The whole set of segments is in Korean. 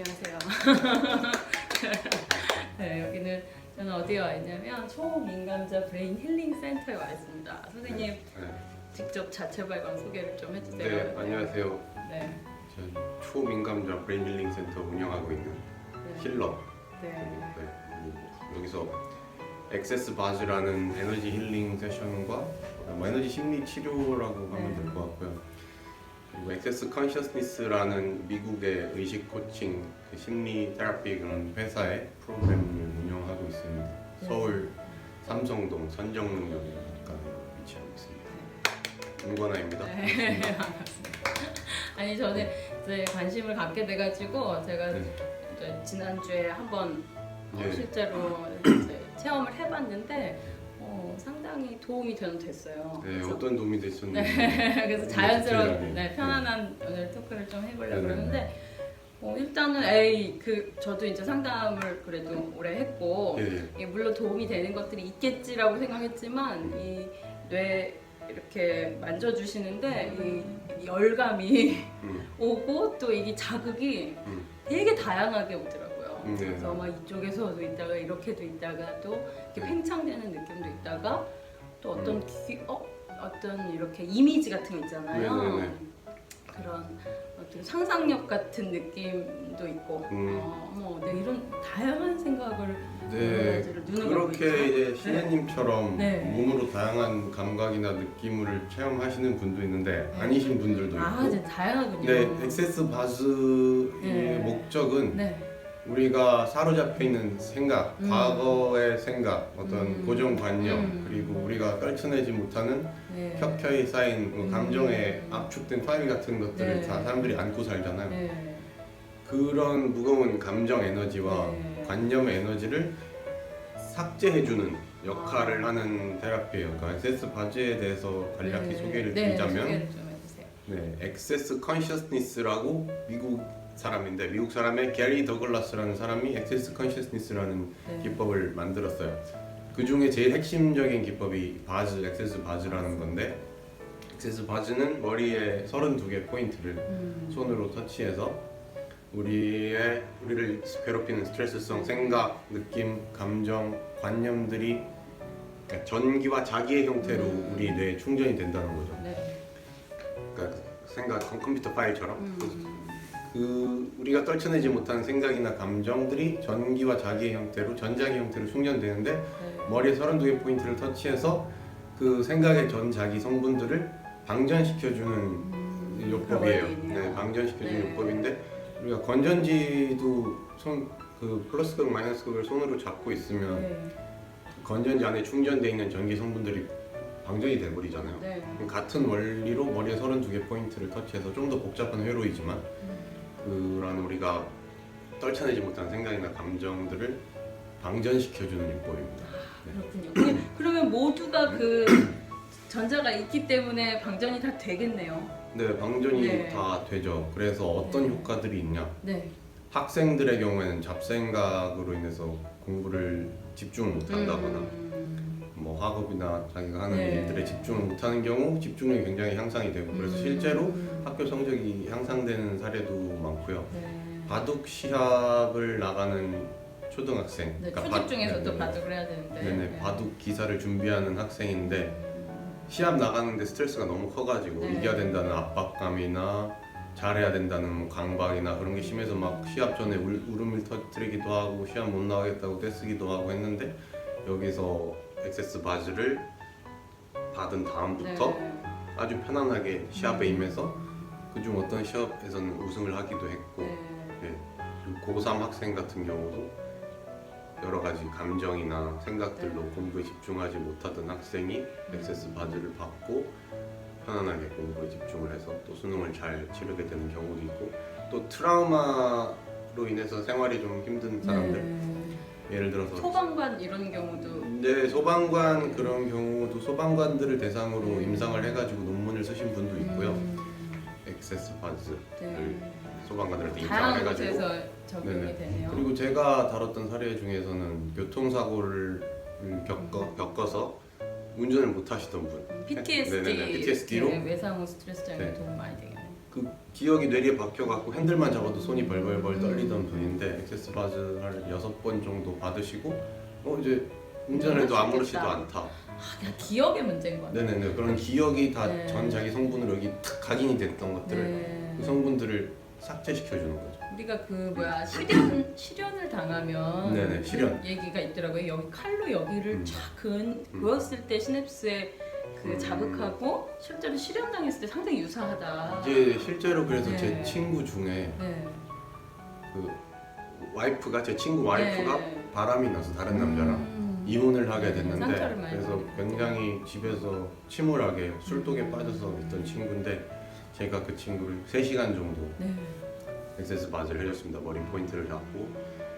안녕하세요. 네, 여기는 저는 어디에 와 있냐면 초민감자 브레인 힐링 센터에 와 있습니다. 선생님 직접 자체 발광 소개를 좀 해주세요. 네, 안녕하세요. 네. 저는 초민감자 브레인 힐링 센터 운영하고 있는 힐러. 네. 여기서 액세스 바즈라는 에너지 힐링 세션과 에너지 심리 치료라고 하면 될 것 같고요. 그리고 액세스 컨셔스니스라는 미국의 의식 코칭 심리 테라피 그런 회사의 프로그램을 운영하고 있습니다. 서울 삼성동 선정능력에 가까이 위치하고 있습니다. 김권아입니다. 네, 반갑습니다. 아니 저는 이제 관심을 갖게 돼가지고 제가 이제 지난주에 한번 실제로 이제 체험을 해봤는데 상당히 도움이 됐어요. 네, 어떤 도움이 됐었는지. 네, 그래서 자연스러운 편안한 오늘 토크를 좀 해보려고 그러는데 일단은 저도 이제 상담을 그래도 오래 했고 물론 도움이 되는 것들이 있겠지라고 생각했지만 이 뇌 이렇게 만져주시는데 이 열감이 오고 또 이게 자극이 되게 다양하게 오더라고요. 그래서 막 이쪽에서도 있다가 이렇게도 있다가 또 이렇게 팽창되는 느낌도 있다가 또 어떤 이렇게 이미지 같은 거 있잖아요. 그런 어떤 상상력 같은 느낌도 있고 이런 다양한 생각을 그렇게 이제 신혜님처럼 몸으로 다양한 감각이나 느낌을 체험하시는 분도 있는데 아니신 분들도 있고 이제 다양하군요. 네, 액세스 바즈의 목적은 우리가 사로잡혀 있는 생각, 과거의 생각, 어떤 고정관념 그리고 우리가 떨쳐내지 못하는 켜켜이 쌓인 감정에 압축된 파일 같은 것들을 다 사람들이 안고 살잖아요. 그런 무거운 감정 에너지와 관념의 에너지를 삭제해주는 역할을 하는 테라피예요. 그러니까 액세스 바즈에 대해서 간략히 소개를 드리자면 액세스 컨셔스니스라고 미국 사람의 게리 더글라스라는 사람이 액세스 컨셔스니스라는 기법을 만들었어요. 그 중에 제일 핵심적인 기법이 액세스 바즈라는 건데, 액세스 바즈는 머리에 32개 포인트를 손으로 터치해서 우리를 괴롭히는 스트레스성 생각, 느낌, 감정, 관념들이 전기와 자기의 형태로 우리 뇌에 충전이 된다는 거죠. 그러니까 컴퓨터 파일처럼. 우리가 떨쳐내지 못하는 생각이나 감정들이 전기와 자기의 형태로, 전자기 형태로 충전되는데 머리에 32개 포인트를 터치해서 그 생각의 전자기 성분들을 방전시켜주는 요법이에요. 방전시켜주는 요법인데 우리가 건전지도 플러스극, 마이너스극을 손으로 잡고 있으면 건전지 안에 충전되어 있는 전기 성분들이 방전이 돼버리잖아요. 같은 원리로 머리에 32개 포인트를 터치해서 좀 더 복잡한 회로이지만 그런 우리가 떨쳐내지 못한 생각이나 감정들을 방전시켜주는 요법입니다. 그렇군요. 그러면 모두가 그 전자가 있기 때문에 방전이 다 되겠네요. 네, 방전이 다 되죠. 그래서 어떤 효과들이 있냐? 학생들의 경우에는 잡생각으로 인해서 공부를 집중 못한다거나 뭐 학업이나 자기가 하는 일들에 집중을 못하는 경우 집중력이 굉장히 향상이 되고 그래서 실제로 학교 성적이 향상되는 사례도 많고요. 바둑 시합을 나가는 초등학생, 초집중해서도 바둑을 해야 되는데 바둑 기사를 준비하는 학생인데 시합 나가는데 스트레스가 너무 커가지고 이겨야 된다는 압박감이나 잘해야 된다는 강박이나 그런 게 심해서 막 시합 전에 울음을 터뜨리기도 하고 시합 못 나가겠다고 떼쓰기도 하고 했는데 여기서 액세스 바즈를 받은 다음부터 아주 편안하게 시합에 임해서 그중 어떤 시합에서는 우승을 하기도 했고 그리고 고3 학생 같은 경우도 여러 가지 감정이나 생각들로 공부에 집중하지 못하던 학생이 액세스 바즈를 받고 편안하게 공부에 집중을 해서 또 수능을 잘 치르게 되는 경우도 있고 또 트라우마로 인해서 생활이 좀 힘든 사람들 예를 들어서 소방관 이런 경우도 소방관 그런 경우도 소방관들을 대상으로 임상을 해가지고 논문을 쓰신 분도 있고요. 액세스 바즈를 소방관들한테 임상해가지고 다양한 곳에서 적용이 되네요. 그리고 제가 다뤘던 사례 중에서는 교통사고를 겪어서 운전을 못 하시던 분 PTSD로 외상 후 스트레스 장애 도움 많이 되겠네요. 그 기억이 뇌리에 박혀갖고 핸들만 잡아도 손이 벌벌벌 떨리던 분인데 액세스 바즈 한 6번 정도 받으시고 이제 운전해도 아무렇지도 않다. 그냥 기억의 문제인 것 같아요. 네네네. 그런 기억이 다 네. 전 자기 성분으로 여기 탁 각인이 됐던 것들을 네. 그 성분들을 삭제시켜주는 거죠. 우리가 그 뭐야 실연을 당하면 네네, 실연. 그 얘기가 있더라고요. 여기 칼로 여기를 쫙 그었을 때 시냅스에 그 자극하고 실제로 실연 당했을 때 상당히 유사하다. 이제 실제로 그래서 네. 제 친구 중에 네. 그 와이프가 제 친구 와이프가 네. 바람이 나서 다른 남자랑 이혼을 하게 됐는데 상처를 많이 그래서 받았구나. 굉장히 집에서 침울하게 술독에 빠져서 있던 친구인데 제가 그 친구를 3시간 정도 네. 액세스 바지를 해줬습니다. 머리 포인트를 잡고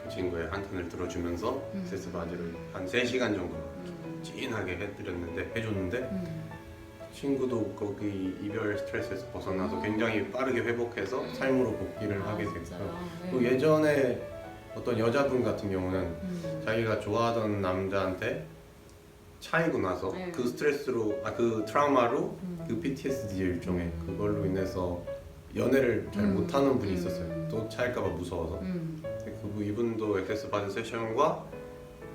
그 친구의 한탄을 들어주면서 액세스 바지를 한 3시간 정도 진하게 해줬는데 친구도 거기 이별 스트레스에서 벗어나서 굉장히 빠르게 회복해서 삶으로 복귀를 하게 됐고요. 또 예전에 어떤 여자분 같은 경우는 자기가 좋아하던 남자한테 차이고 나서 네. 그 스트레스로 그 트라우마로 그 PTSD 일종의 그걸로 인해서 연애를 잘 못하는 분이 있었어요. 또 차일까봐 무서워서. 이분도 액세스 바지 세션과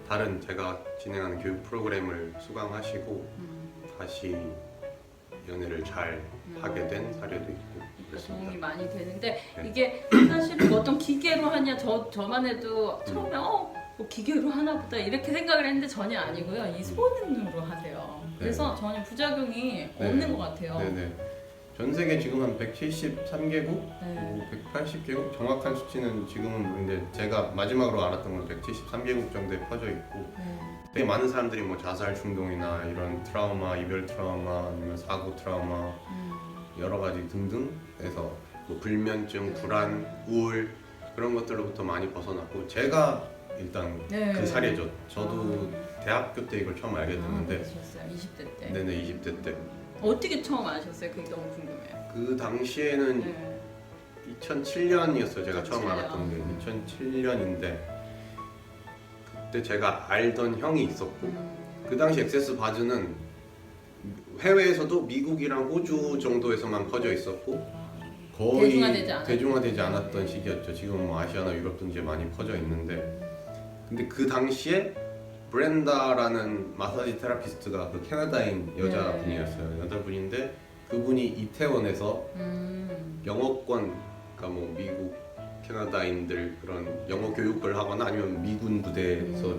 다른 제가 진행하는 교육 프로그램을 수강하시고 다시 연애를 잘 하게 된 사례도 있고 도움이 그렇습니다. 많이 되는데 네. 이게 사실은 어떤 기계로 하냐 저만 해도 처음에 뭐 기계로 하나 보다 이렇게 생각을 했는데 전혀 아니고요. 이 손으로 하세요. 그래서 전혀 부작용이 없는 것 같아요. 네네. 전 세계 지금 한 173개국, 네. 180개국 정확한 수치는 지금은 모르는데 제가 마지막으로 알았던 건 173개국 정도에 퍼져 있고 되게 많은 사람들이 뭐 자살 충동이나 이런 트라우마, 이별 트라우마, 아니면 사고 트라우마 여러 가지 등등에서 뭐 불면증, 불안, 우울 그런 것들로부터 많이 벗어났고 제가 일단 네. 그 사례죠. 저도 대학교 때 이걸 처음 알게 됐는데 그러셨어요. 20대 때. 네네 20대 때. 어떻게 처음 아셨어요? 그게 너무 궁금해요. 그 당시에는 네. 2007년이었어요. 제가 처음 2007년. 알았던 게 2007년인데 그때 제가 알던 형이 있었고 그 당시 액세스 바즈는 해외에서도 미국이랑 호주 정도에서만 퍼져 있었고 거의 대중화되지 않았던 시기였죠. 지금 뭐 아시아나 유럽 등 이제 많이 퍼져 있는데 근데 그 당시에 브렌다라는 마사지 테라피스트가 그 캐나다인 여자분이었어요. 여자분인데 그분이 이태원에서 영어권, 그러니까 뭐 미국 캐나다인들 그런 영어 교육을 하거나 아니면 미군 부대에서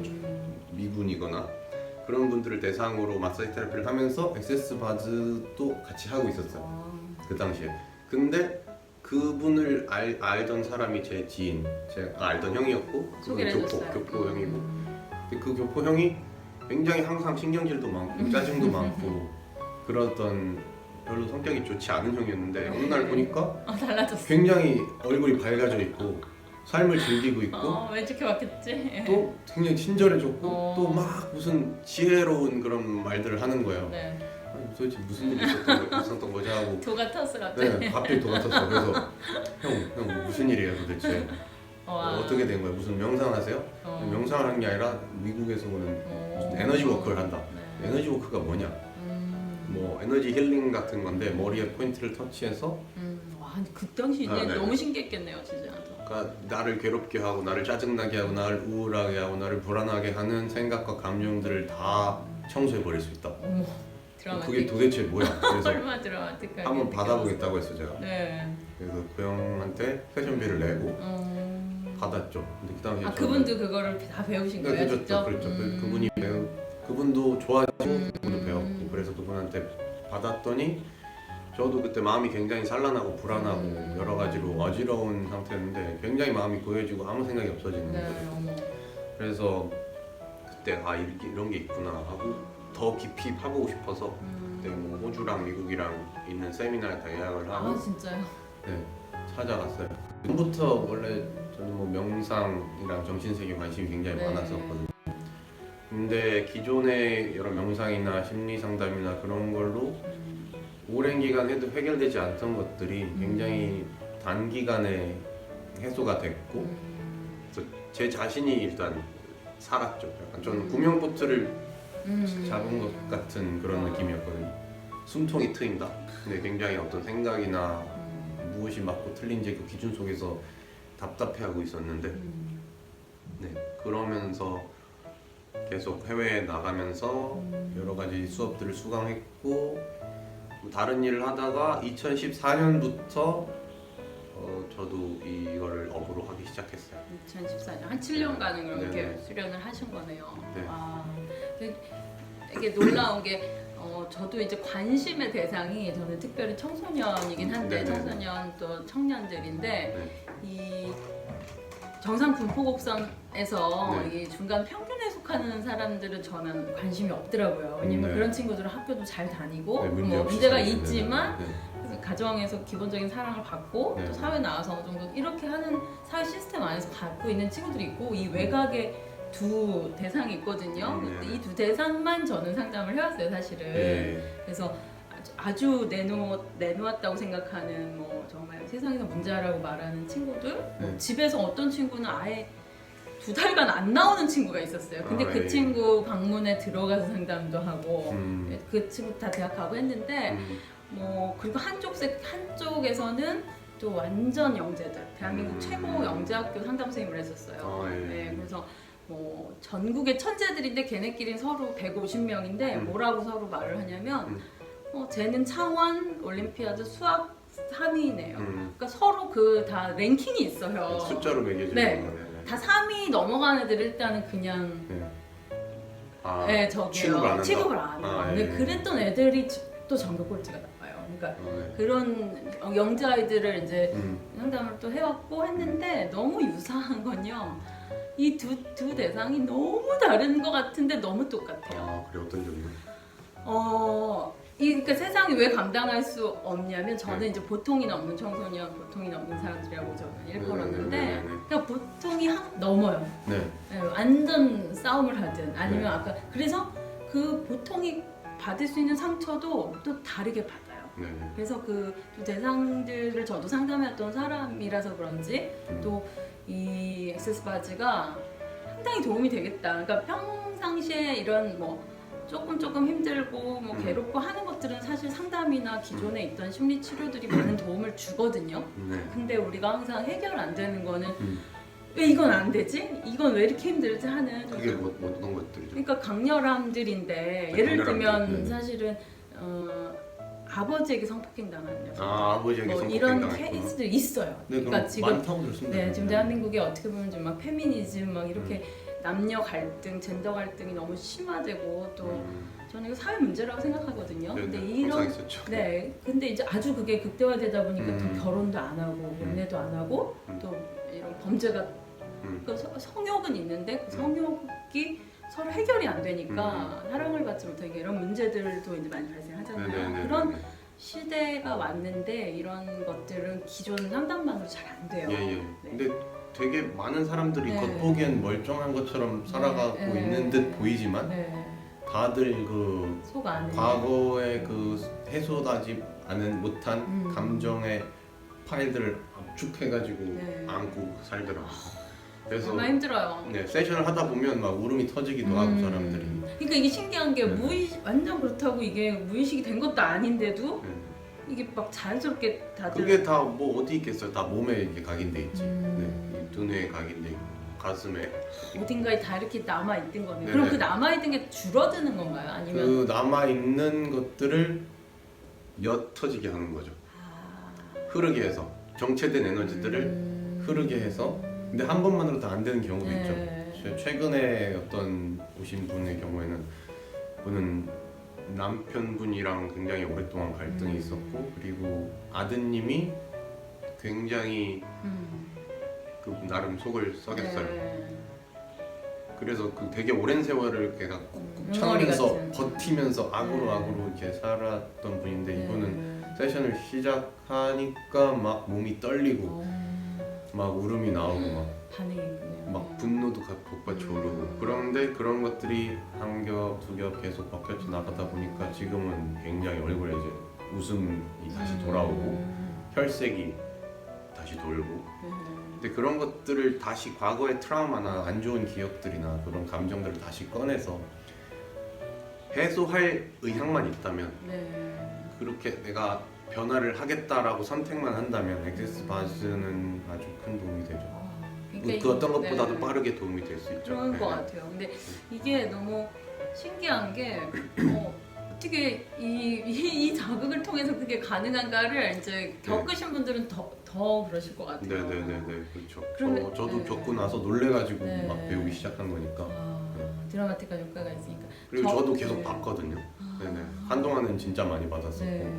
미군이거나 그런 분들을 대상으로 마사지 테라피를 하면서 액세스 바즈도 같이 하고 있었어요. 그 당시에. 근데 그분을 알던 사람이 제 지인, 제가 알던 형이었고 그분 교포 형이고 근데 그 교포 형이 굉장히 항상 신경질도 많고 짜증도 많고 그러던 별로 성격이 좋지 않은 형이었는데 어느 날 보니까 달라졌어. 굉장히 얼굴이 밝아져 있고 삶을 즐기고 있고 왜 이렇게 왔겠지? 또 굉장히 친절해졌고 또 막 무슨 지혜로운 그런 말들을 하는 거예요. 네. 아니, 도대체 무슨 일이 있었던 거지 하고 도 같았어 갑자기. 네, 갑자기 도 같았어. 그래서 형 무슨 일이에요 도대체? 어떻게 된 거예요? 무슨 명상하세요? 명상을 하는 게 아니라 미국에서 오는 무슨 에너지 워크를 한다. 네. 에너지 워크가 뭐냐? 뭐 에너지 힐링 같은 건데 머리에 포인트를 터치해서 와, 그 당시 이제 네. 너무 신기했겠네요, 진짜. 그러니까 나를 괴롭게 하고 나를 짜증나게 하고 나를 우울하게 하고 나를 불안하게 하는 생각과 감정들을 다 청소해 버릴 수 있다. 어머, 드라마틱. 그게 도대체 뭐야? 그래서 얼마나 드라마틱하게. 한번 받아보겠다고 했어 제가. 네. 그래서 그 형한테 세션비를 내고 받았죠. 근데 그 당시에 그분도 그거를 다 배우신 거예요, 그렇죠, 직접? 그렇죠. 그분도 좋아지고 그분도 배웠고 그래서 그분한테 받았더니 저도 그때 마음이 굉장히 산란하고 불안하고 여러 가지로 어지러운 상태였는데 굉장히 마음이 고요해지고 아무 생각이 없어지는 네, 거죠. 어머. 그래서 그때 이런 게 있구나 하고 더 깊이 파보고 싶어서 그때 뭐 호주랑 미국이랑 있는 세미나에 다 예약을 하고 진짜요? 네, 찾아갔어요. 전부터 원래 저는 뭐 명상이랑 정신세계에 관심이 굉장히 많았었거든요. 근데 기존의 여러 명상이나 심리 상담이나 그런 걸로 오랜 기간 해도 해결되지 않던 것들이 굉장히 단기간에 해소가 됐고 그래서 제 자신이 일단 살았죠. 약간 저는 구명보트를 잡은 것 같은 그런 느낌이었거든요. 숨통이 트인다. 근데 굉장히 어떤 생각이나 무엇이 맞고 틀린지 그 기준 속에서 답답해하고 있었는데 네, 그러면서 계속 해외에 나가면서 여러 가지 수업들을 수강했고 다른 일을 하다가 2014년부터 저도 이거를 업으로 하기 시작했어요. 2014년 한 7년간은 그렇게 네네. 수련을 하신 거네요. 네. 와, 되게 놀라운 게 저도 이제 관심의 대상이 저는 특별히 청소년이긴 한데 네네. 청소년 또 청년들인데 네. 이 정상 분포곡선에서 네. 이 중간 평균에 속하는 사람들은 저는 관심이 없더라고요. 왜냐면 네. 그런 친구들은 학교도 잘 다니고 네, 뭐 없이 문제가 살고 있지만 네. 가정에서 기본적인 사랑을 받고 네. 또 사회 나와서 어느 정도 이렇게 하는 사회 시스템 안에서 갖고 있는 친구들이 있고 이 외곽에 두 대상이 있거든요. 네. 이 두 대상만 저는 상담을 해왔어요, 사실은. 네. 그래서 아주 내놓았다고 생각하는 뭐 정말 세상에서 문제라고 말하는 친구들, 뭐 네. 집에서 어떤 친구는 아예 2달간 안 나오는 친구가 있었어요. 근데 그 예. 친구 방문에 들어가서 상담도 하고 음. 그 친구 다 대학 가고 했는데 뭐 그리고 한쪽에서는 또 완전 영재들, 대한민국 최고 영재학교 상담 선생님을 했었어요. 예. 네, 그래서 뭐 전국의 천재들인데 걔네끼리는 서로 150명인데 뭐라고 서로 말을 하냐면 쟤는 창원 올림피아드 수학 3위네요. 그러니까 서로 그 다 랭킹이 있어요. 숫자로 매겨지는 네. 거네요. 다 3위 넘어간 애들 일단은 그냥 네, 저기요. 취급을 안 해요. 근데 예. 그랬던 애들이 또 전교 꼴찌가 나와요. 그러니까 그런 영재 아이들을 이제 상담을 또 해왔고 했는데 너무 유사한 건요. 이 두 대상이 너무 다른 것 같은데 너무 똑같아요. 그래 어떤 점이요? 그러니까 세상이 왜 감당할 수 없냐면 저는 이제 보통이 넘는 청소년, 보통이 넘는 사람들이라고 저는 일컬었는데 그냥 보통이 넘어요. 네. 네, 완전 싸움을 하든 아니면 네. 아까 그래서 그 보통이 받을 수 있는 상처도 또 다르게 받아요. 네. 그래서 그 두 대상들을 저도 상담해왔던 사람이라서 그런지 또 이 액세스 바지가 상당히 도움이 되겠다. 그러니까 평상시에 이런 뭐 조금 힘들고 뭐 괴롭고 하는 것들은 사실 상담이나 기존에 있던 심리 치료들이 많은 도움을 주거든요. 네. 근데 우리가 항상 해결 안 되는 거는 왜 이건 안 되지? 이건 왜 이렇게 힘들지 하는 그게 어떤 것들이죠? 그러니까 강렬함들인데 네, 예를 강렬함들. 들면 네. 사실은 아버지에게 성폭행 당하는 녀석 아버지에게 뭐 성폭행 이런 당했구나. 케이스들이 있어요. 네, 그러니까 지금 많다고 들었습니다. 네, 지금 대한민국에 어떻게 보면 좀 막 페미니즘 막 이렇게 남녀 갈등, 젠더 갈등이 너무 심화되고 또 저는 이거 사회 문제라고 생각하거든요. 네, 근데 네, 이런 항상 있었죠. 네, 근데 이제 아주 그게 극대화되다 보니까 더 결혼도 안 하고 연애도 안 하고 또 이런 범죄가 그 성욕은 있는데 그 성욕이 서로 해결이 안 되니까 사랑을 받지 못하게 이런 문제들도 이제 많이 발생하잖아요. 네네네. 그런 시대가 왔는데 이런 것들은 기존 상담만으로 잘 안 돼요. 예. 네. 근데 되게 많은 사람들이 네. 겉보기엔 멀쩡한 것처럼 살아가고 네. 있는 듯 보이지만 네. 다들 그 속 안에 과거에 그 해소하지 못한 음. 감정의 파일들을 압축해가지고 네. 안고 살더라고요. 그래서 정말 힘들어요. 네, 세션을 하다 보면 막 울음이 터지기도 하고 사람들이. 그러니까 이게 신기한 게 네. 완전 그렇다고 이게 무의식이 된 것도 아닌데도 네. 이게 막 자연스럽게 다들 그게 다 뭐 어디 있겠어요? 다 몸에 이렇게 각인돼 있지. 음. 네, 이 두뇌에 각인돼 있고 가슴에. 어딘가에 다 이렇게 남아 있던 거네요. 네네. 그럼 그 남아 있던 게 줄어드는 건가요? 아니면 그 남아 있는 것들을 옅어지게 하는 거죠. 흐르게 해서 정체된 에너지들을 흐르게 해서. 근데 한 번만으로 다 안 되는 경우도 네. 있죠. 최근에 어떤 오신 분의 경우에는 그는 남편분이랑 굉장히 오랫동안 갈등이 있었고 그리고 아드님이 굉장히 그 나름 속을 썩였어요. 네. 그래서 그 되게 오랜 세월을 걔가 꾹꾹 응어리 참으면서 같은. 버티면서 악으로 네. 악으로 이렇게 살았던 분인데 네. 이분은 세션을 시작하니까 막 몸이 떨리고 막 울음이 나오고 반응이 있군요. 막 분노도 복받쳐 오르고 그런데 그런 것들이 한 겹 두 겹 계속 벗겨져 나가다 보니까 지금은 굉장히 얼굴에 이제 웃음이 다시 돌아오고 혈색이 다시 돌고 근데 그런 것들을 다시 과거의 트라우마나 안 좋은 기억들이나 그런 감정들을 다시 꺼내서 해소할 의향만 있다면 네. 그렇게 내가 변화를 하겠다라고 선택만 한다면 액세스 바즈는 아주 큰 도움이 되죠. 그 어떤 것보다도 네. 빠르게 도움이 될 수 있죠. 그런 것 같아요. 근데 이게 너무 신기한 게 어떻게 이 자극을 통해서 그게 가능한가를 이제 겪으신 분들은 더 그러실 것 같아요. 네네네네 그렇죠. 그러면- 저도 네. 겪고 나서 놀래가지고 네. 막 배우기 시작한 거니까. 드라마틱한 효과가 있으니까. 그리고 저도 계속 네. 봤거든요. 네네. 한동안은 진짜 많이 받았었고. 네.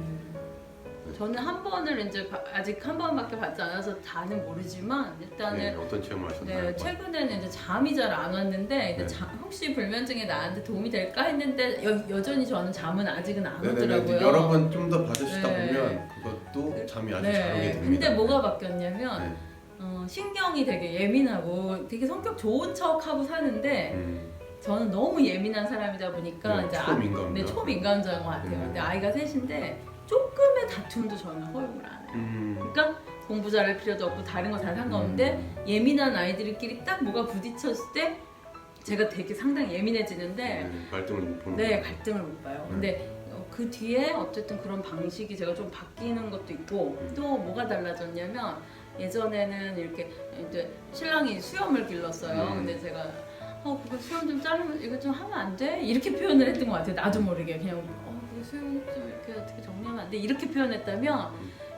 저는 한 번을 이제 아직 한 번밖에 받지 않아서 다는 모르지만 일단은 네, 어떤 체험을 하셨나요? 네, 최근에는 이제 잠이 잘 안 왔는데 이제 네. 혹시 불면증에 나한테 도움이 될까 했는데 여전히 저는 잠은 아직은 안 네네네. 오더라고요. 여러 번 좀 더 받으시다 네. 보면 그것도 잠이 아주 네. 잘 오게 됩니다. 근데 뭐가 바뀌었냐면 네. 신경이 되게 예민하고 되게 성격 좋은 척하고 사는데 저는 너무 예민한 사람이다 보니까 네, 이제 초민감자. 네, 초민감자인 것 같아요. 네. 근데 아이가 셋인데 조금의 다툼도 저는 허용을 안 해요. 그러니까 공부 잘할 필요도 없고 다른 거 다 상관없는데 예민한 아이들끼리 딱 뭐가 부딪혔을 때 제가 되게 상당히 예민해지는데 네, 갈등을 못 보는 네, 거예요. 갈등을 못 봐요. 근데 그 뒤에 어쨌든 그런 방식이 제가 좀 바뀌는 것도 있고 또 뭐가 달라졌냐면 예전에는 이렇게 이제 신랑이 수염을 길렀어요. 근데 제가 그거 수염 좀 자르면 이거 좀 하면 안 돼? 이렇게 표현을 했던 것 같아요. 나도 모르게 그냥 그거 수염 좀 이렇게 어떻게 정리하면 안 돼? 이렇게 표현했다면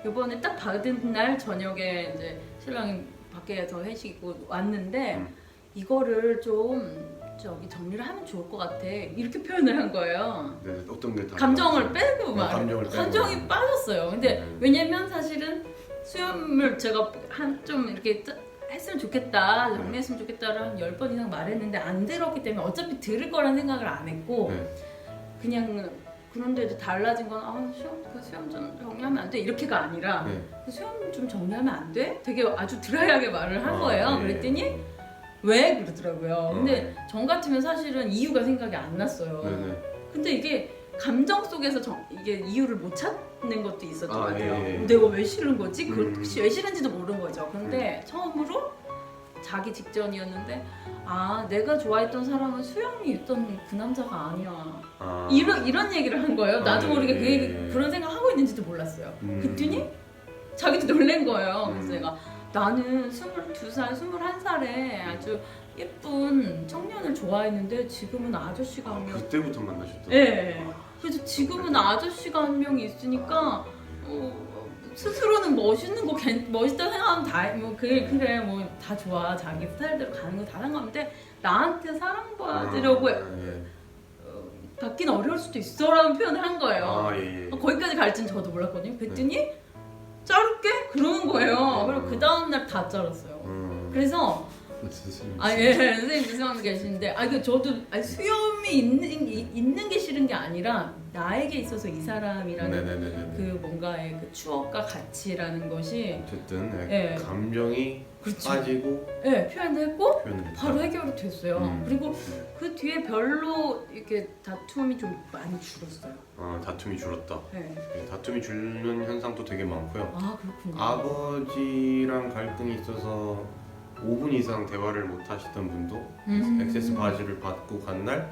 이번에 딱 받은 날 저녁에 이제 신랑이 밖에서 회식이고 왔는데 이거를 좀 저기 정리를 하면 좋을 것 같아 이렇게 표현을 한 거예요. 네, 어떤 게 감정을 빼고 막 감정을 빼고. 감정이 빠졌어요. 근데 왜냐면 사실은 수염을 제가 좀 이렇게 했으면 좋겠다 정리했으면 좋겠다를 한 10번 이상 말했는데 안 들었기 때문에 어차피 들을 거란 생각을 안 했고 그냥 그런데 이제 달라진 건 수염 좀 정리하면 안 돼 이렇게가 아니라 수염 좀 정리하면 안 돼? 되게 아주 드라이하게 말을 한 거예요. 그랬더니 왜 그러더라고요. 근데 전 같으면 사실은 이유가 생각이 안 났어요. 근데 이게 감정 속에서 이게 이유를 못 찾는 것도 있었던 것 같아요. 내가 왜 싫은 거지? 왜 싫은지도 모르는 거죠. 근데 처음으로 자기 직전이었는데 내가 좋아했던 사람은 수염이 있던 그 남자가 아니야. 이런 얘기를 한 거예요. 나도 모르게 그런 생각하고 있는지도 몰랐어요. 그랬더니 자기도 놀란 거예요. 그래서 내가 나는 22살, 21살에 아주 예쁜 청년을 좋아했는데 지금은 아저씨가 한 명. 그때부터 만나셨던. 네. 그래서 지금은 아저씨가 한 명이 있으니까 스스로는 멋있는 거 멋있다 생각하면 그래 뭐 다 좋아 자기 스타일대로 가는 거 다 상관없는데 나한테 사랑받으려고 받긴 어려울 수도 있어라는 표현을 한 거예요. 거기까지 갈지는 저도 몰랐거든요. 그랬더니 자를게 그러는 거예요. 그리고 그 다음 날 다 자랐어요. 그래서 선생님 죄송합니다 계시는데 저도 저도 있는 게 싫은 게 아니라 나에게 있어서 이 사람이라는 그 뭔가의 그 추억과 가치라는 것이 어쨌든 감정이 그렇죠. 빠지고 표현을 했고 표현을 했다. 바로 해결이 됐어요. 그리고 그 뒤에 별로 이렇게 다툼이 좀 많이 줄었어요. 다툼이 줄었다. 네. 다툼이 줄는 현상도 되게 많고요. 그렇군요. 아버지랑 갈등이 있어서 5분 이상 대화를 못 하시던 분도 액세스 바지를 받고 간 날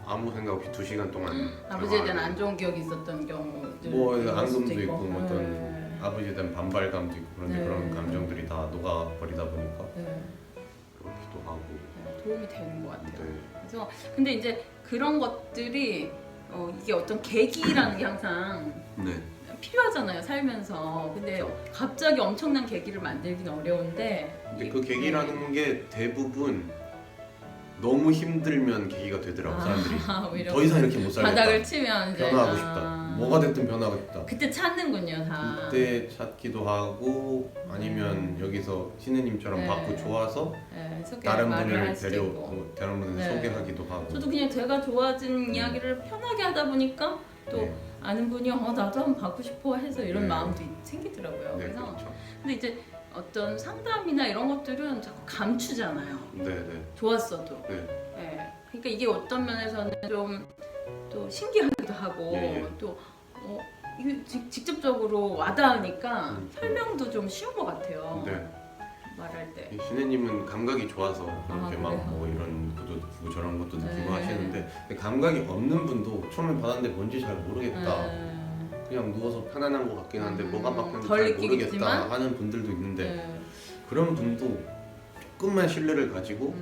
아무 생각 없이 2시간 동안 아버지에 대한 안 좋은 기억이 있었던 경우들 앙금도 있고 뭐 어떤 아버지에 대한 반발감도 있고 그런데 그런 감정들이 다 녹아버리다 보니까 그렇기도 하고 도움이 되는 것 같아요. 네. 그래서 근데 이제 그런 것들이 이게 어떤 계기라는 게 항상 필요하잖아요 살면서. 근데 갑자기 엄청난 계기를 만들기는 어려운데 근데 그 계기라는 게 대부분 너무 힘들면 계기가 되더라고 사람들이. 오히려 더 이상 이렇게 못 살겠다. 바닥을 치면 이제 변화하고 싶다. 뭐가 됐든 변화하고 싶다. 그때 찾는군요 다. 그때 찾기도 하고 아니면 여기서 신우님처럼 받고 좋아서 다른 분을 다른 분을 소개하기도 하고. 저도 그냥 제가 좋아진 이야기를 편하게 하다 보니까 또 아는 분이 나도 한번 받고 싶어 해서 이런 마음도 생기더라고요. 그래서 그렇죠. 근데 이제 어떤 상담이나 이런 것들은 자꾸 감추잖아요. 좋았어도. 그러니까 이게 어떤 면에서는 좀 또 신기하기도 하고 또 이게 직접적으로 와닿으니까 설명도 좀 쉬운 것 같아요. 말할 때. 신혜님은 감각이 좋아서 이렇게 막 뭐 이런 것도 느끼고 저런 것도 느끼고 하시는데 감각이 없는 분도 처음에 받았는데 뭔지 잘 모르겠다. 그냥 누워서 편안한 것 같긴 한데 뭐가 막혔는지 덜 잘 느끼겠지만? 모르겠다 하는 분들도 있는데 네. 그런 분도 조금만 신뢰를 가지고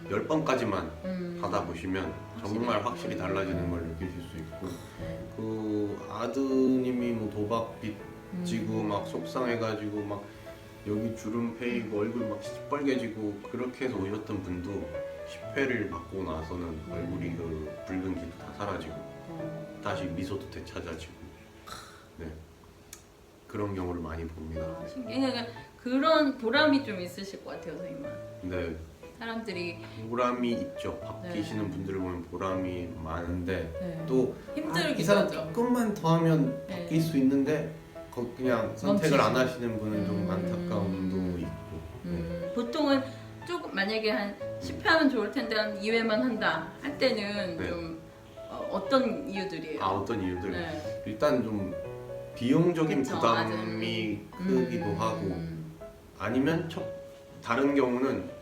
10번까지만 받아보시면 정말 확실히 달라지는 걸 느끼실 수 있고 네. 그 아드님이 뭐 도박 빚지고 막 속상해가지고 막 여기 주름 패이고 얼굴 막 시뻘개지고 그렇게 해서 오셨던 분도 10회를 받고 나서는 얼굴이 그 붉은기도 다 사라지고 다시 미소도 되찾아지고 네 그런 경우를 많이 봅니다. 아, 신기해. 그런 보람이 좀 있으실 것 같아요, 선생님은. 네 사람들이 보람이 있죠. 바뀌시는 분들을 보면 보람이 많은데 네. 또 힘들기도 이 사람 하죠. 조금만 더 하면 네. 바뀔 수 있는데 그냥 선택을 안 멈추지. 하시는 분은 좀 안타까움도 있고 네. 보통은 조금 만약에 한 10회 하면 좋을 텐데 한 2회만 한다 할 때는 네. 좀 어떤 이유들이에요? 어떤 이유들 네. 일단 좀 비용적인 그쵸, 부담이 크기도 하고 아니면 다른 경우는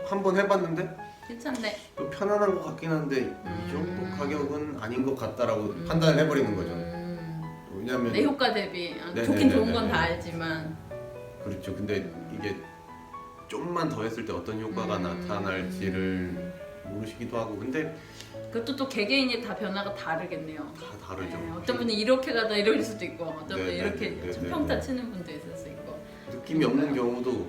한번 해봤는데 괜찮네. 또 편안한 것 같긴 한데 이 정도 가격은 아닌 것 같다라고 판단을 해버리는 거죠. 왜냐하면 내 효과 대비 네네네네. 좋긴 좋은 건 다 알지만 그렇죠. 근데 이게 좀만 더 했을 때 어떤 효과가 나타날지를 모르시기도 하고 근데 그것도 또 개개인이 다 변화가 다르겠네요. 다 다르죠. 네, 어떤 분은 이렇게 가다 이럴 수도 있고 어떤 분은 네네네. 이렇게 네네네. 평타 치는 분도 있을 수 있고 느낌이 없는 경우도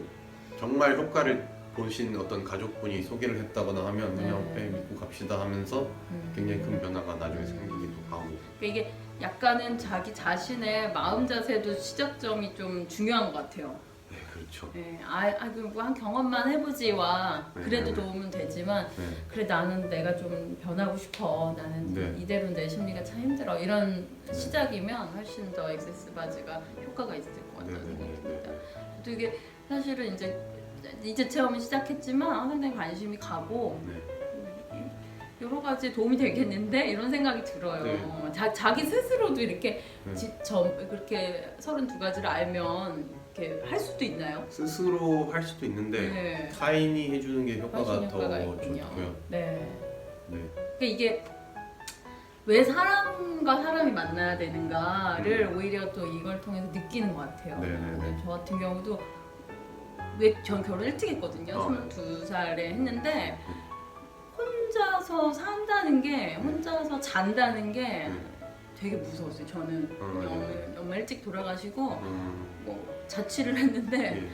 정말 효과를 보신 어떤 가족분이 소개를 했다거나 하면 그냥 믿고 갑시다 하면서 굉장히 큰 변화가 나중에 생기기도 하고 그러니까 이게 약간은 자기 자신의 마음 자세도 시작점이 좀 중요한 것 같아요. 네 그렇죠. 네, 그리고 한 경험만 해보지와 그래도 도움은 되지만 네. 그래 나는 내가 좀 변하고 싶어 나는 네. 이대로 내 심리가 참 힘들어 이런 시작이면 훨씬 더 액세스 바지가 효과가 있을 것 같다는 생각이 듭니다. 또 이게 사실은 이제 체험을 시작했지만 상당히 관심이 가고 여러 가지 도움이 되겠는데 이런 생각이 들어요. 네. 자기 스스로도 이렇게 네. 그렇게 32가지를 알면 이렇게 할 수도 있나요? 스스로 할 수도 있는데 네. 타인이 해주는 게 훨씬 효과가 효과가 더 있군요. 좋고요. 네. 네. 그러니까 이게 왜 사람과 사람이 만나야 되는가를 오히려 또 이걸 통해서 느끼는 것 같아요. 네네네. 저 같은 경우도 전 결혼 일찍 했거든요. 22살에 했는데 혼자서 산다는 게 혼자서 잔다는 게 되게 무서웠어요. 저는 엄마 일찍 돌아가시고 뭐 자취를 했는데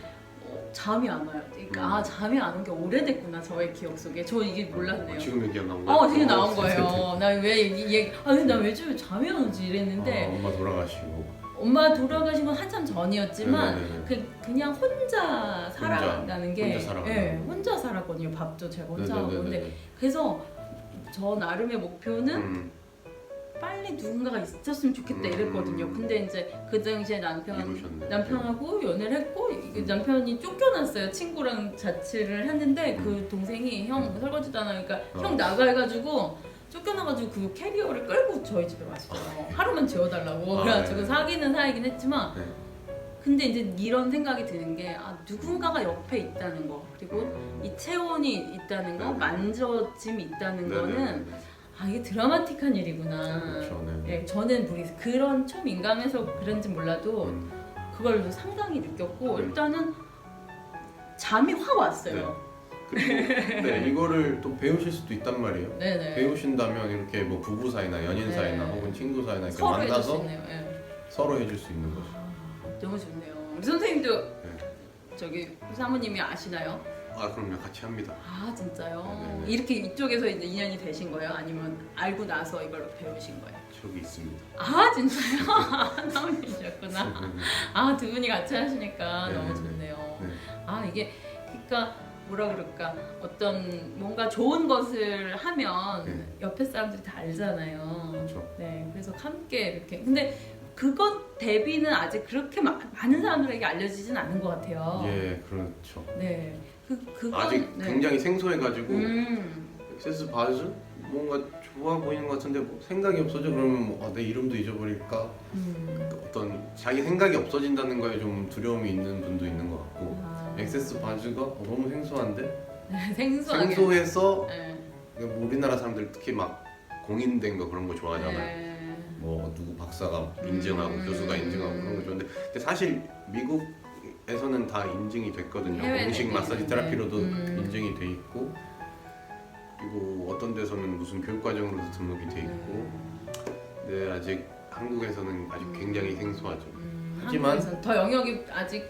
잠이 안 와요. 그러니까 잠이 안 온 게 오래됐구나 저의 기억 속에. 저 이게 몰랐네요. 지금 얘기가 나온 거예요? 지금 나온 거예요. 나 왜 요즘에 잠이 안 오지 이랬는데 엄마 돌아가시고 엄마 돌아가신 건 한참 전이었지만 네네네. 그냥 혼자 살아간다는 게 혼자 살아가는 예, 혼자 살았거든요. 밥도 제가 혼자 하고 네네네네. 근데 그래서 저 나름의 목표는 빨리 누군가가 있었으면 좋겠다 이랬거든요. 근데 이제 그 당시에 이루셨네. 남편하고 연애를 했고 남편이 쫓겨났어요. 친구랑 자취를 했는데 그 동생이 형 설거지도 안 하니까 형 나가 해가지고 쫓겨나가지고 그 캐리어를 끌고 저희 집에 왔어요. 하루만 지워달라고. 그래가지고 네. 사귀는 사이긴 했지만 네. 근데 이제 이런 생각이 드는 게 누군가가 옆에 있다는 거 그리고 이 체온이 있다는 거 네. 만져짐이 있다는 네, 거는 네, 네. 이게 드라마틱한 일이구나. 그렇죠, 네. 예, 저는 그런 초민감해서 그런지 몰라도 그걸 상당히 느꼈고 일단은 잠이 확 왔어요. 그리고 이거를 또 배우실 수도 있단 말이에요. 네네. 배우신다면 이렇게 뭐 부부 사이나 연인 사이나 혹은 친구 사이나 이렇게 서로 해줄 수 만나서 있네요. 예. 서로 해줄 수 있는 거죠. 너무 좋네요. 우리 선생님도 저기 사모님이 아시나요? 그럼요. 같이 합니다. 진짜요? 네네네. 이렇게 이쪽에서 이제 인연이 되신 거예요? 아니면 알고 나서 이걸 배우신 거예요? 저기 있습니다. 진짜요? 사모님이셨구나. 두 분이 같이 하시니까 네네네. 너무 좋네요. 네. 이게 그러니까 뭐라 그럴까 어떤 뭔가 좋은 것을 하면 옆에 사람들이 다 알잖아요. 그렇죠. 네, 그래서 함께 이렇게 근데 그것 대비는 아직 그렇게 많은 사람들에게 알려지진 않은 것 같아요. 예, 그렇죠. 네, 그건 아직 굉장히 생소해가지고 음. 액세스 바즈 뭔가 좋아 보이는 것 같은데 뭐 생각이 없어져 그러면 내 이름도 잊어버릴까 어떤 자기 생각이 없어진다는 거에 좀 두려움이 있는 분도 있는 것 같고 액세스 바즈가 너무 생소한데 생소하게. 생소해서 네. 우리나라 사람들 특히 막 공인된 거 그런 거 좋아하잖아요. 네. 뭐 누구 박사가 인증하고 교수가 인증하고 그런 거 좋은데 근데 사실 미국에서는 다 인증이 됐거든요. 공식 마사지 테라피로도 인증이 돼 있고 그리고 어떤 데서는 무슨 교육과정으로도 등록이 돼 있고 근데 아직 한국에서는 아직 굉장히 생소하죠. 하지만 더 영역이 아직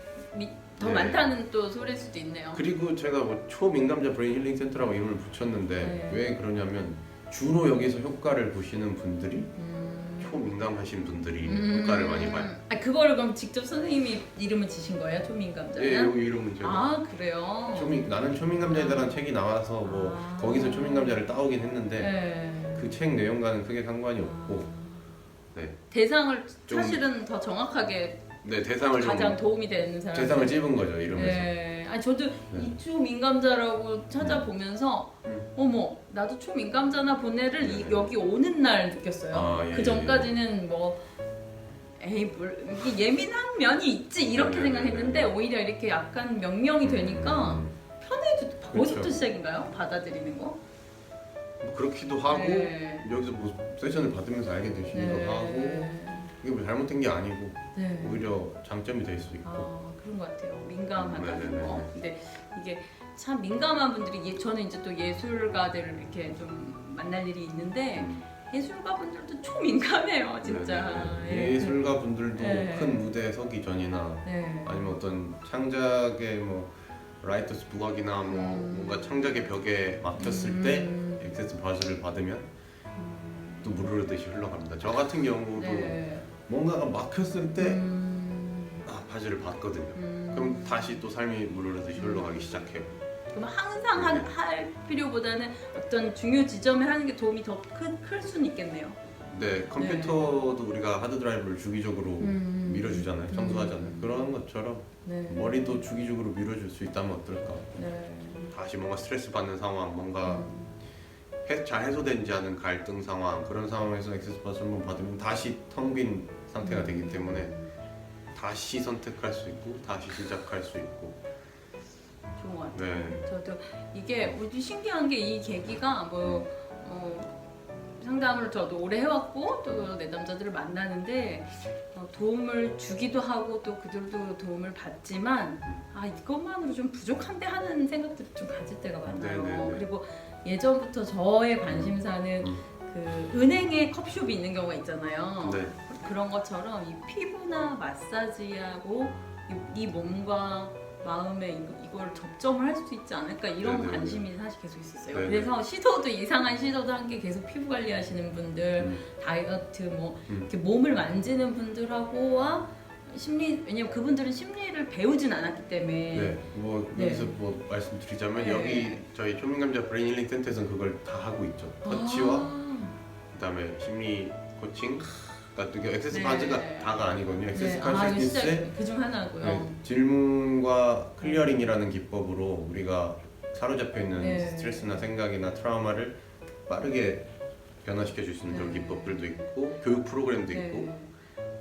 더 네. 많다는 또 소리일 수도 있네요. 그리고 제가 뭐 초민감자 브레인 힐링 센터라고 이름을 붙였는데 네. 왜 그러냐면 주로 여기서 효과를 보시는 분들이 초민감하신 분들이 효과를 많이 봐요. 아 그거를 그럼 직접 선생님이 이름을 지신 거예요? 초민감자는? 네, 여기 이름은 제가 아 그래요? 나는 초민감자에 대한 책이 나와서 뭐 거기서 초민감자를 따오긴 했는데 네. 그 책 내용과는 크게 상관이 없고 네. 대상을 좀- 사실은 더 정확하게 네, 대상을 가장 도움이 되는 사람. 대상을 찝은 거죠 이름에서. 네. 아니 저도 이 초민감자라고 찾아보면서 어머 나도 초민감자나 보네를 여기 오는 날 느꼈어요. 아, 예, 그 전까지는 뭐 에이 이게 예민한 면이 있지 이렇게 생각했는데 오히려 이렇게 약간 명명이 되니까 편해져. 거기서부터 그렇죠. 시작인가요? 받아들이는 거? 뭐 그렇기도 하고 네. 여기서 뭐 세션을 받으면서 알게 되시기도 하고 이게 뭐 잘못된 게 아니고 네. 오히려 장점이 될 수 있고. 그런 것 같아요. 민감하다는 네네네. 거. 근데 이게 참 민감한 분들이 저는 이제 또 예술가들을 이렇게 좀 만날 일이 있는데 예술가 분들도 초민감해요, 진짜. 네네네. 예술가 분들도 네. 큰 무대에 서기 전이나 네. 아니면 어떤 창작의 뭐 라이터스 부각이나 뭐 뭔가 창작의 벽에 막혔을 때 액세스 바즈를 받으면 또 무르르듯이 흘러갑니다. 저 같은 경우도 네. 뭔가가 막혔을 때 바즈를 받거든요. 그럼 다시 또 삶이 무르르듯이 흘러가기 시작해요. 그럼 항상 할 필요보다는 어떤 중요 지점에 하는 게 도움이 더 클 수는 있겠네요. 네, 컴퓨터도 우리가 하드 드라이브를 주기적으로 밀어주잖아요, 청소하잖아요. 그런 것처럼 네. 머리도 주기적으로 밀어줄 수 있다면 어떨까? 네. 다시 뭔가 스트레스 받는 상황, 뭔가 잘 해소되지 않은 갈등 상황 그런 상황에서 액세스 바스 한번 받으면 다시 텅 빈 상태가 되기 때문에 다시 선택할 수 있고 다시 시작할 수 있고. 좋은 것 같아요. 네. 저도 이게 신기한 게 이 계기가 상담을 저도 오래 해왔고 또 내담자들을 만나는데 도움을 주기도 하고 또 그들도 도움을 받지만 이것만으로 좀 부족한데 하는 생각들을 좀 가질 때가 많아요. 네네네. 그리고 예전부터 저의 관심사는 그 은행에 컵숍이 있는 경우가 있잖아요. 네. 그런 것처럼 이 피부나 마사지하고 이 몸과 마음에 이걸 접점을 할 수 있지 않을까 이런 네네네. 관심이 사실 계속 있었어요. 네네. 그래서 이상한 시도도 한 게 계속 피부 관리하시는 분들, 다이어트 뭐 이렇게 몸을 만지는 분들하고와 왜냐면 그분들은 심리를 배우진 않았기 때문에 네. 뭐 네. 여기서 뭐 말씀드리자면 네. 여기 저희 초민감자 브레인 힐링 센터에서는 그걸 다 하고 있죠. 터치와 그다음에 심리 코칭. 그러니까 액세스 네. 바즈가 다가 아니거든요. 액세스 이거 컨시스턴스의 그중 하나고요. 네, 질문과 클리어링이라는 기법으로 우리가 사로잡혀 있는 네. 스트레스나 생각이나 트라우마를 빠르게 변화시켜 줄 수 있는 그런 네. 기법들도 있고 교육 프로그램도 네. 있고.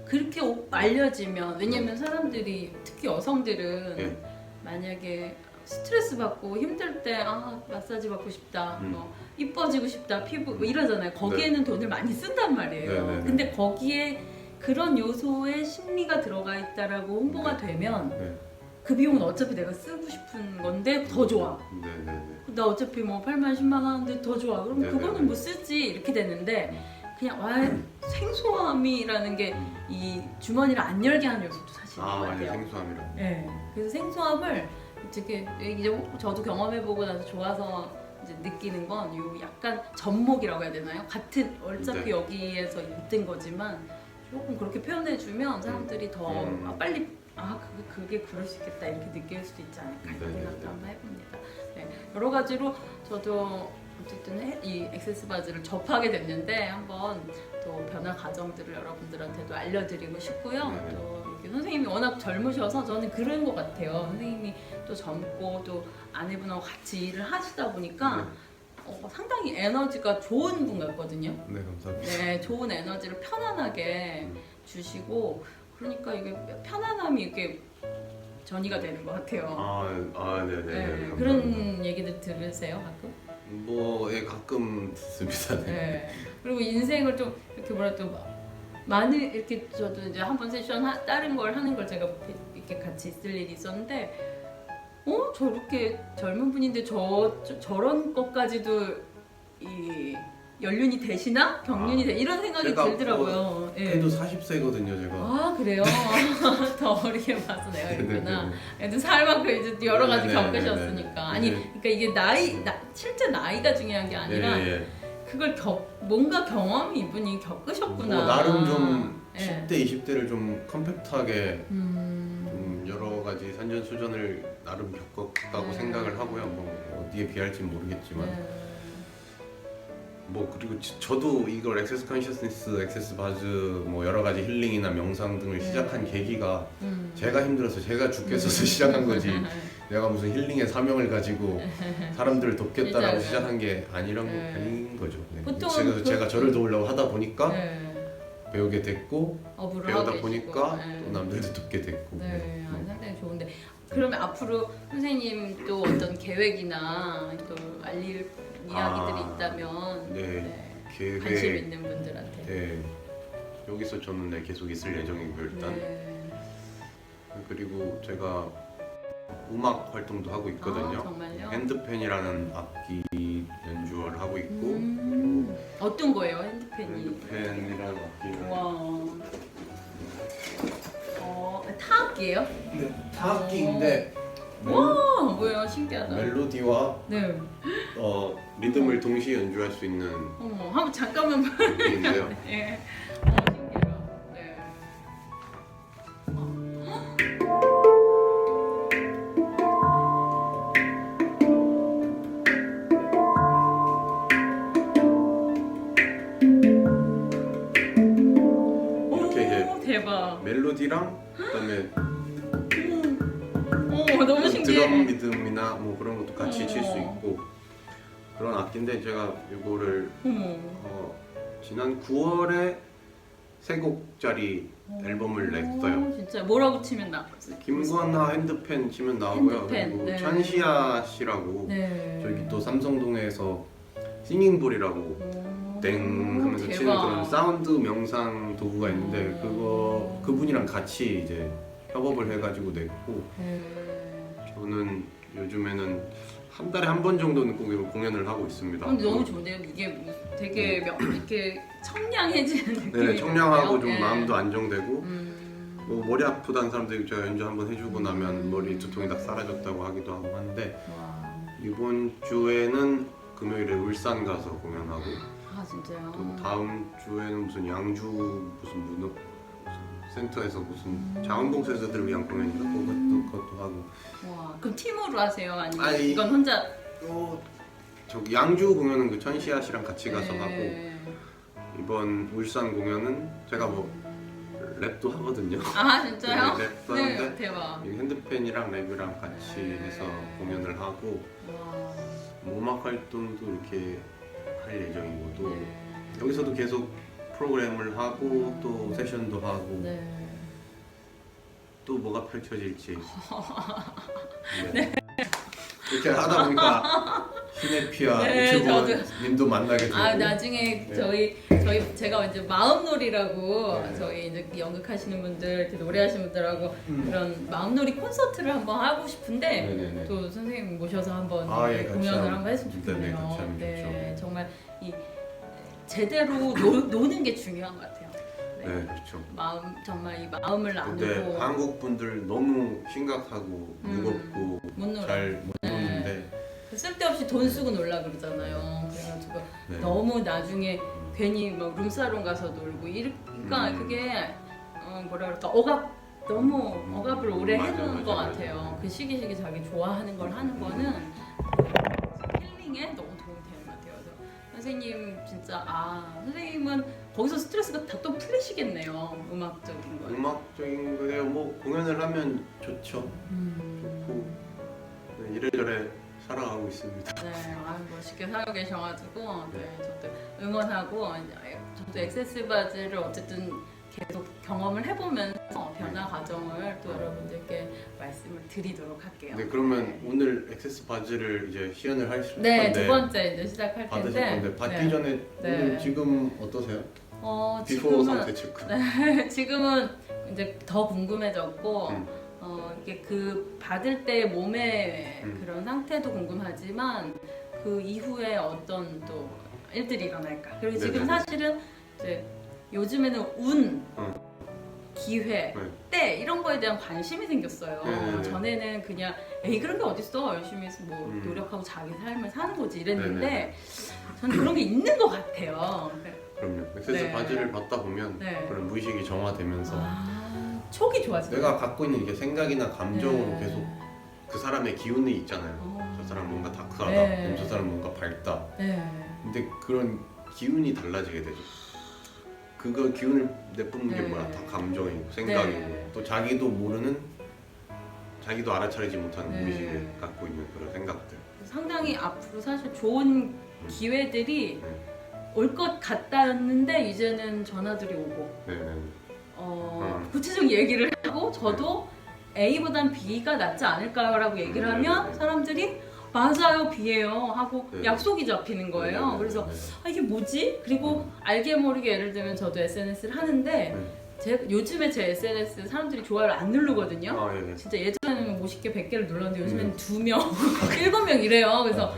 그렇게 알려지면 왜냐면 사람들이 특히 여성들은 네. 만약에 스트레스 받고 힘들 때 마사지 받고 싶다 뭐 이뻐지고 싶다 피부 뭐 이러잖아요. 거기에는 돈을 많이 쓴단 말이에요. 네네네. 근데 거기에 그런 요소에 심리가 들어가 있다라고 홍보가 되면 네. 그 비용은 어차피 내가 쓰고 싶은 건데 더 좋아. 네네네. 나 어차피 뭐 8만 10만 하는데 더 좋아. 그럼 네네네. 그거는 뭐 쓰지 이렇게 되는데 그냥 생소함이라는 게 이 주머니를 안 열게 하는 요소도 사실 있는 것 맞아요. 같아요. 생소함이라. 네. 그래서 생소함을 이제 저도 경험해보고 나서 좋아서 이제 느끼는 건 요 약간 접목이라고 해야 되나요? 같은 어차피 네. 여기에서 있던 거지만 조금 그렇게 표현해주면 사람들이 더 빨리 그게 그럴 수 있겠다 이렇게 느낄 수도 있지 않을까 이런 네, 생각도 네, 네. 한번 해봅니다. 네. 여러 가지로 저도 어쨌든 이 액세스 바즈를 접하게 됐는데 한번 또 변화 과정들을 여러분들한테도 알려드리고 싶고요. 네. 또 이렇게 선생님이 워낙 젊으셔서 저는 그런 것 같아요. 선생님이 또 젊고 또 아내분하고 같이 일을 하시다 보니까 상당히 에너지가 좋은 분 같거든요. 네, 감사합니다. 네, 좋은 에너지를 편안하게 주시고 그러니까 이게 편안함이 이렇게 전이가 되는 것 같아요. 네네. 네, 그런 얘기들 들으세요 가끔? 뭐, 예, 가끔 듣습니다. 네. 네. 그리고 인생을 좀 이렇게 뭐라 또 많이 이렇게 저도 이제 한번 세션 다른 걸 하는 걸 제가 이렇게 같이 있을 일이 있었는데 저렇게 젊은 분인데 저런 것까지도 이 연륜이 되시나? 경륜이 이런 생각이 들더라고요. 예. 그래도 40세거든요, 제가. 아 그래요? 더 어리게 봐서 내가 있구나. 그래도 살만큼 이제 여러 가지 겪으셨으니까. 아니 그러니까 이게 실제 나이가 중요한 게 아니라 그걸 뭔가 경험이 이분이 겪으셨구나. 뭐 나름 좀 10대, 20대를 좀 컴팩트하게 좀 여러 가지 산전수전을 나름 겪었다고 생각을 하고요. 뭐 어디에 비할지는 모르겠지만. 뭐 그리고 저도 이걸 액세스 컨셔스니스, 액세스 바즈 뭐 여러 가지 힐링이나 명상 등을 시작한 계기가 제가 힘들어서 제가 죽겠어서 시작한 거지. 내가 무슨 힐링의 사명을 가지고 사람들을 돕겠다라고 시작한 게 아닌 거죠. 그래서 제가 저를 도우려고 하다 보니까 배우게 됐고 배우다 보니까 또 남들도 돕게 됐고. 상당히 좋은데 그러면 앞으로 선생님 또 어떤 계획이나 또 알릴 이야기들이 있다면 계획, 관심 있는 분들한테 여기서 저는 계속 있을 예정이고 일단 그리고 제가 음악 활동도 하고 있거든요. 정말요? 핸드펜이라는 악기 연주를 하고 있고 어떤 거예요 핸드펜이? 핸드펜이라는 악기는 타악기예요? 네, 타악기인데 와 뭐예요 신기하다. 멜로디와 리듬을 동시에 연주할 수 있는 한번 잠깐만 악기인데요. 신기해요. 이렇게 이제 대박. 멜로디랑 그다음에 너무 신기해. 드럼 리듬이나 뭐 그런 것도 같이 칠 수 있고 그런 악기인데 제가 이거를 지난 9월에 3곡짜리 앨범을 냈어요. 진짜 뭐라고 치면 나왔어요? 김건하 핸드펜 치면 나오고요. 핸드펜, 그리고 찬시아 씨라고 저기 또 삼성동에서 싱잉볼이라고 땡 하면서 치는 그런 사운드 명상 도구가 있는데 그분이랑 같이 이제 협업을 해가지고 냈고 저는 요즘에는 한 달에 한 번 정도는 꼭 이거 공연을 하고 있습니다. 근데 너무 좋네요. 이게 되게 이렇게 청량해지는 느낌이. 네, 청량하고 좀 마음도 안정되고 뭐 머리 아프다는 사람들이 제가 연주 한번 해주고 나면 머리 두통이 다 사라졌다고 하기도 하고 하는데 이번 주에는 금요일에 울산 가서 공연하고 진짜요? 또 다음 주에는 무슨 양주 무슨 문화 센터에서 무슨 자원봉사자들을 위한 공연인가 그것도 하고. 와, 그럼 팀으로 하세요? 아니면 아니, 이건 혼자? 저기 양주 공연은 그 천시아 씨랑 같이 가서 하고 이번 울산 공연은 제가 뭐 랩도 하거든요. 진짜요? 랩도 하는데 대박. 핸드펜이랑 랩이랑 같이 해서 공연을 하고 뭐 음악 활동도 이렇게 할 예정이고 또 여기서도 계속 프로그램을 하고 또 세션도 하고 또 뭐가 펼쳐질지 이렇게 하다 보니까 시네피아 유튜버님도 만나게 되고 나중에 제가 이제 마음놀이라고 저희 이제 연극하시는 분들 이렇게 노래하시는 분들하고 그런 마음놀이 콘서트를 한번 하고 싶은데 또 선생님 모셔서 한번 공연을 한번 했으면 좋겠네요. 정말 이 제대로 노는 게 중요한 것 같아요. 그렇죠. 정말 이 마음을 나누고. 근데 한국 분들 너무 심각하고 무겁고 잘 못 노는데 쓸데없이 돈 쓰고 놀라 그러잖아요. 그래가지고 너무 나중에 괜히 막 룸사롱 가서 놀고 그러니까 그게 뭐라 그럴까 너무 억압을 오래 해놓은 것 같아요. 그 시기시기 자기 좋아하는 걸 하는 거는 힐링에 너무 도움이 되는 것 같아요. 그래서 선생님 진짜 선생님은 거기서 스트레스가 다 또 풀리시겠네요. 음악적인 거. 음악적인 거예요. 뭐 공연을 하면 좋죠. 좋고 이래저래 살아가고 있습니다. 멋있게 살고 계셔가지고 저도 응원하고 저도 액세스 바즈를 어쨌든 계속 경험을 해보면서 변화 과정을 또 여러분들께 말씀을 드리도록 할게요. 그러면 오늘 액세스 바즈를 이제 시연을 하실 건데 건데 두 번째 이제 시작할 받으실 텐데 건데 받기 전에 오늘 지금 어떠세요? 비포 지금은 상태 체크. 네, 지금은 이제 더 궁금해졌고 이게 그 받을 때 몸의 그런 상태도 궁금하지만 그 이후에 어떤 또 일들이 일어날까. 그리고 지금 네네. 사실은 이제 요즘에는 운, 기회, 때 이런 거에 대한 관심이 생겼어요. 네네네. 전에는 그냥 에이 그런 게 어딨어 열심히 해서 뭐 노력하고 자기 삶을 사는 거지 이랬는데 네네. 저는 그런 게 있는 것 같아요. 그럼요. 엑세스 네. 바지를 받다 보면 네. 그런 무의식이 정화되면서 촉이 좋아지죠. 내가 갖고 있는 이게 생각이나 감정으로 네. 계속 그 사람의 기운이 있잖아요. 저 사람 뭔가 다크하다, 네. 저 사람 뭔가 밝다. 네. 근데 그런 기운이 달라지게 되죠. 그거 기운을 내뿜는 게 네. 뭐야? 다 감정이고 생각이고 네. 또 자기도 모르는 자기도 알아차리지 못하는 네. 무의식을 갖고 있는 그런 생각들. 상당히 앞으로 사실 좋은 기회들이 네. 올 것 같다였는데 이제는 전화들이 오고 네네. 구체적인 얘기를 하고 저도 A보단 B가 낫지 않을까라고 얘기를 하면 네네네. 사람들이 맞아요 B예요 하고 네네. 약속이 잡히는 거예요. 네네네. 그래서 이게 뭐지? 그리고 알게 모르게 예를 들면 저도 SNS를 하는데 요즘에 제 SNS 사람들이 좋아요를 안 누르거든요. 아, 예. 진짜 예전에는 50개, 100개를 눌렀는데 요즘에는 2명, 7명 이래요. 그래서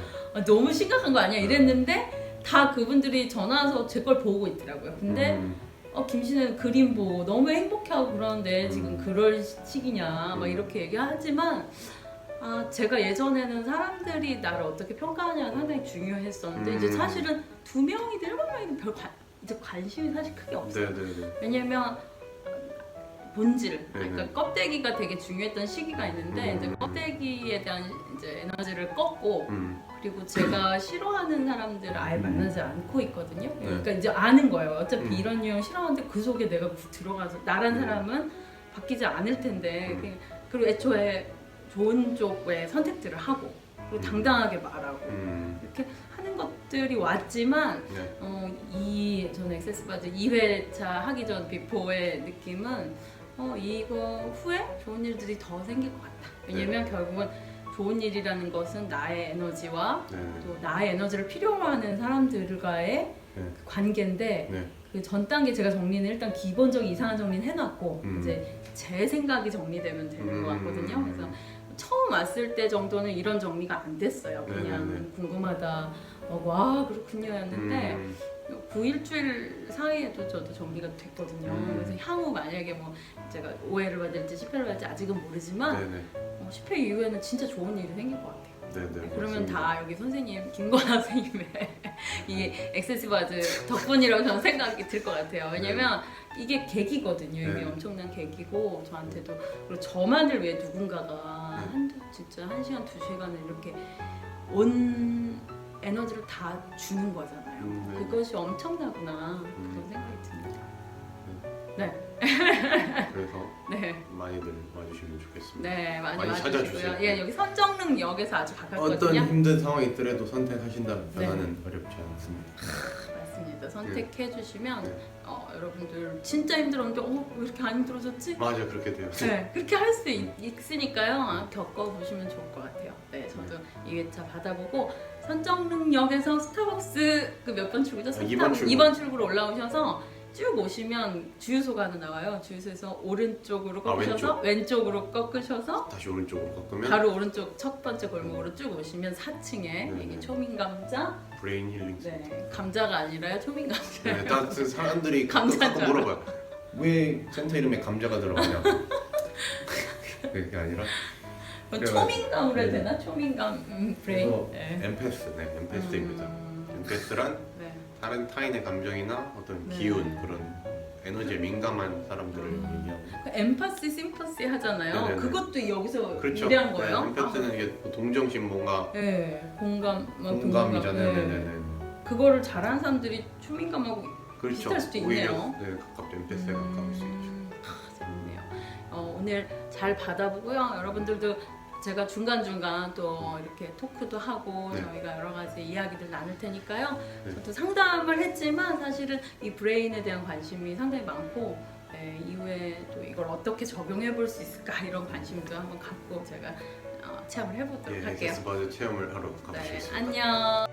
너무 심각한 거 아니야? 이랬는데 다 그분들이 전화 와서 제 걸 보고 있더라고요. 근데 김신혜는 그림 보고 너무 행복해하고 그러는데 지금 그럴 시기냐 막 이렇게 얘기하지만 제가 예전에는 사람들이 나를 어떻게 평가하냐가 상당히 중요했었는데 이제 사실은 2명이든 7명이든 별 이제 관심이 사실 크게 없어요. 네네네. 왜냐면 본질, 네네. 그러니까 껍데기가 되게 중요했던 시기가 있는데 이제 껍데기에 대한 이제 에너지를 껐고 그리고 제가 싫어하는 사람들을 아예 만나지 않고 있거든요. 그러니까 이제 아는 거예요. 어차피 이런 유형 싫어하는데 그 속에 내가 들어가서 나란 사람은 바뀌지 않을 텐데 그리고 애초에 좋은 쪽의 선택들을 하고 그리고 당당하게 말하고 이렇게 하는 것들이 왔지만 저는 엑세스 바지 2회차 하기 전 비포의 느낌은 이거 후에 좋은 일들이 더 생길 것 같다. 왜냐면 결국은 좋은 일이라는 것은 나의 에너지와 또 나의 에너지를 필요로 하는 사람들과의 그 관계인데 그 전 단계 제가 정리는 일단 기본적인 이상한 정리는 해놨고 이제 제 생각이 정리되면 되는 것 같거든요. 그래서 처음 왔을 때 정도는 이런 정리가 안 됐어요. 그냥 궁금하다 하고 그렇군요 였는데 그 일주일 사이에도 저도 정리가 됐거든요. 그래서 향후 만약에 뭐 제가 오해를 받을지 10회를 받을지 아직은 모르지만 10회 이후에는 진짜 좋은 일이 생길 것 같아요. 네네. 그러면 맞습니다. 다 여기 선생님 김건아 선생님의 이 엑세스 바즈 덕분이라고 저는 생각이 들 것 같아요. 왜냐면 이게 계기거든요. 이게 엄청난 계기고 저한테도 그리고 저만을 위해 누군가가 진짜 1시간, 2시간을 이렇게 온 에너지를 다 주는 거잖아요. 그것이 엄청나구나 그런 생각이 듭니다. 그래서 네. 많이들 와주시면 좋겠습니다. 네, 많이 찾아주세요. 와주시고요. 예, 여기 선정릉역에서 아주 가깝거든요. 어떤 힘든 상황이 있더라도 선택하신다면 변화는 어렵지 않습니다. 맞습니다. 선택해 주시면 여러분들 진짜 힘들었는데 왜 이렇게 안 힘들어졌지? 맞아, 그렇게 돼요. 네, 그렇게 할 수 있으니까요. 겪어보시면 좋을 것 같아요. 네, 저도 2회차 받아보고 선정릉역에서 스타벅스 그 몇 번 출구죠? 2번 출구로 올라오셔서 쭉 오시면 주유소가 하나 나와요. 주유소에서 오른쪽으로 꺾으셔서 왼쪽으로 꺾으셔서 다시 오른쪽으로 꺾으면 바로 오른쪽 첫 번째 골목으로 쭉 오시면 4층에 여기 초민감자 브레인 힐링. 네, 감자가 아니라요. 초민감자. 네, 딱 사람들이 감자인 가끔 물어봐요. 왜 센터 이름에 감자가 들어가냐? 그게 아니라 초민감으로 해야 되나? 초민감 브레인. 그래서 엠패스, 엠패스입니다. 엠패스란 다른 타인의 감정이나 어떤 기운 그런 에너지에 민감한 사람들을 얘기하고. 엠파시, 심파시 하잖아요. 네네네. 그것도 여기서 그렇죠. 유래한 거예요. 엠패스는 이게 동정심 뭔가 공감이잖아요. 공감이잖아요. 네네네. 그거를 잘하는 사람들이 초민감하고 그렇죠. 비슷할 수도 있네요. 오히려 가깝죠. 엠패스에 가까울 수 있죠. 재밌네요. 오늘 잘 받아보고요. 여러분들도 제가 중간중간 또 이렇게 토크도 하고 저희가 여러 가지 이야기들 나눌 테니까요. 저도 상담을 했지만 사실은 이 브레인에 대한 관심이 상당히 많고 이후에 또 이걸 어떻게 적용해 볼 수 있을까 이런 관심도 한번 갖고 제가 체험을 해보도록 할게요. 엑세스 바지 체험을 하러 가보시겠습니다. 안녕.